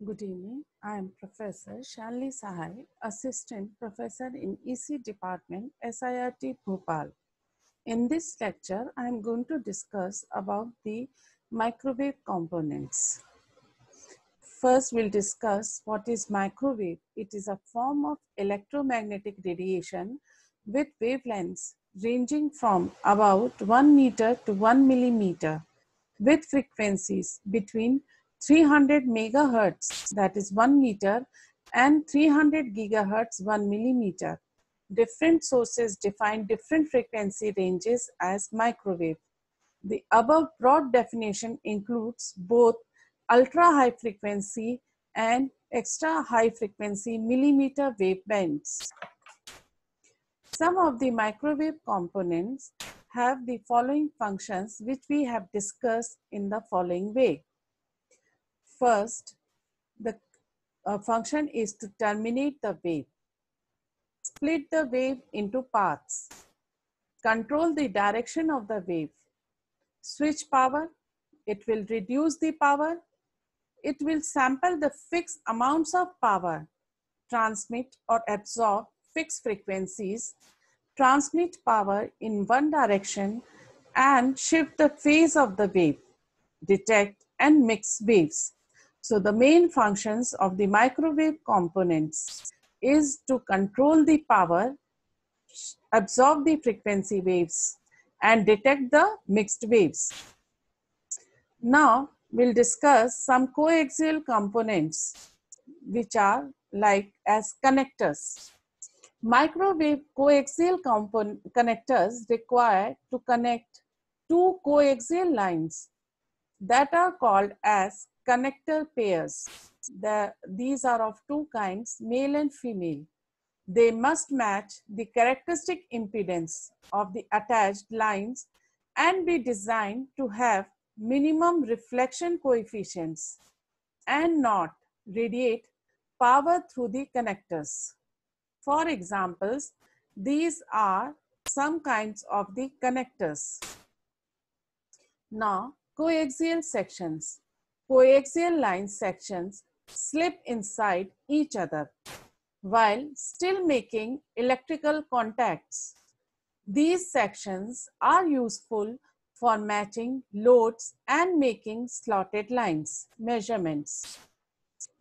Good evening. I am Professor Shalini Sahai, Assistant Professor in EC Department, SIRT Bhopal. In this lecture, I am going to discuss about the microwave components. First, we'll discuss what is microwave. It is a form of electromagnetic radiation with wavelengths ranging from about 1 meter to 1 millimeter with frequencies between 300 megahertz, that is 1 meter, and 300 gigahertz, 1 millimeter. Different sources define different frequency ranges as microwave. The above broad definition includes both ultra-high frequency and extra high frequency millimeter wave bands. Some of the microwave components have the following functions which we have discussed in the following way. First, the function is to terminate the wave, split the wave into paths, control the direction of the wave, switch power, it will reduce the power, it will sample the fixed amounts of power, transmit or absorb fixed frequencies, transmit power in one direction, and shift the phase of the wave, detect and mix waves. So the main functions of the microwave components is to control the power, absorb the frequency waves, and detect the mixed waves. Now we'll discuss some coaxial components which are like as connectors. Microwave coaxial connectors require to connect two coaxial lines that are called as connector pairs. These are of two kinds, male and female. They must match the characteristic impedance of the attached lines and be designed to have minimum reflection coefficients and not radiate power through the connectors. For examples, these are some kinds of the connectors. Now, coaxial sections. Coaxial line sections slip inside each other while still making electrical contacts. These sections are useful for matching loads and making slotted lines measurements.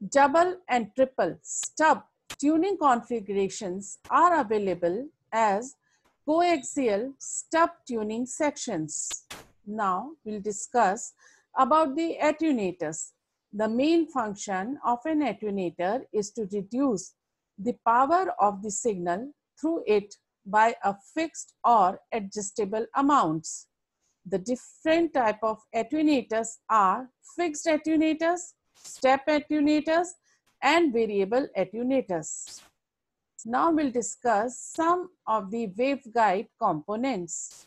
Double and triple stub tuning configurations are available as coaxial stub tuning sections. Now we'll discuss about the attenuators. The main function of an attenuator is to reduce the power of the signal through it by a fixed or adjustable amounts. The different type of attenuators are fixed attenuators, step attenuators, and variable attenuators. Now we'll discuss some of the waveguide components.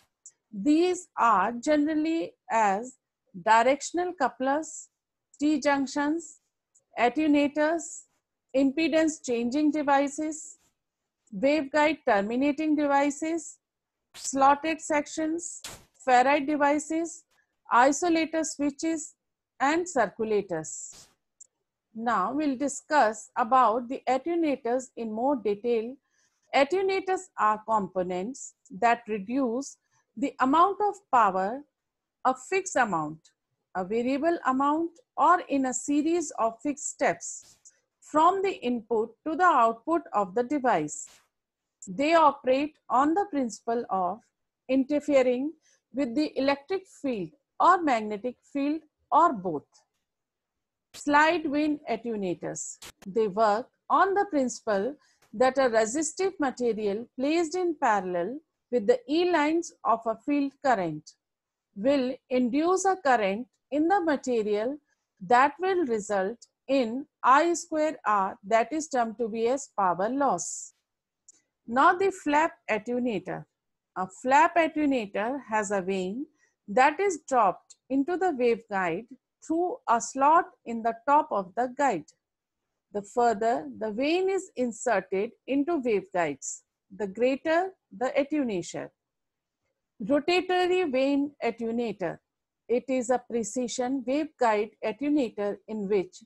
These are generally as directional couplers, T-junctions, attenuators, impedance changing devices, waveguide terminating devices, slotted sections, ferrite devices, isolator switches, and circulators. Now we'll discuss about the attenuators in more detail. Attenuators are components that reduce the amount of power, a fixed amount, a variable amount, or in a series of fixed steps from the input to the output of the device. They operate on the principle of interfering with the electric field or magnetic field or both. Slide wind attenuators. They work on the principle that a resistive material placed in parallel with the E lines of a field current will induce a current in the material that will result in I square R, that is termed to be as power loss. Now the flap attenuator. A flap attenuator has a vane that is dropped into the waveguide through a slot in the top of the guide. The further the vane is inserted into waveguides, the greater the attenuation. Rotatory vane attenuator. It is a precision waveguide attenuator in which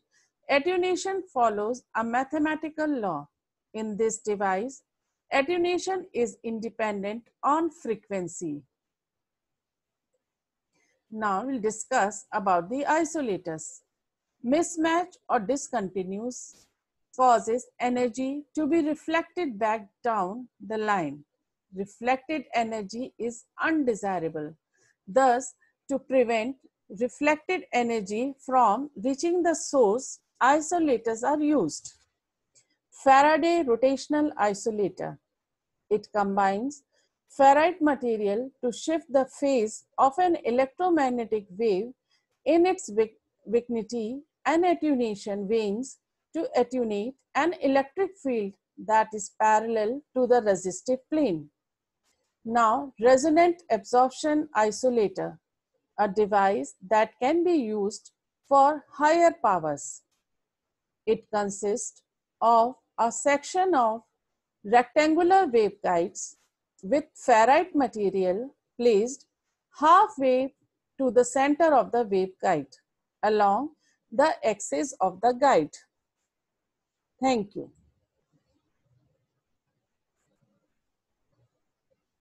Attenuation follows a mathematical law. In this device, attenuation is independent on frequency. Now we'll discuss about the isolators. Mismatch or discontinuous causes energy to be reflected back down the line. Reflected energy is undesirable. Thus, to prevent reflected energy from reaching the source, isolators are used. Faraday rotational isolator. It combines ferrite material to shift the phase of an electromagnetic wave in its vicinity and attenuation vanes to attenuate an electric field that is parallel to the resistive plane. Now, resonant absorption isolator, a device that can be used for higher powers. It consists of a section of rectangular waveguides with ferrite material placed halfway to the center of the waveguide along the axis of the guide. Thank you.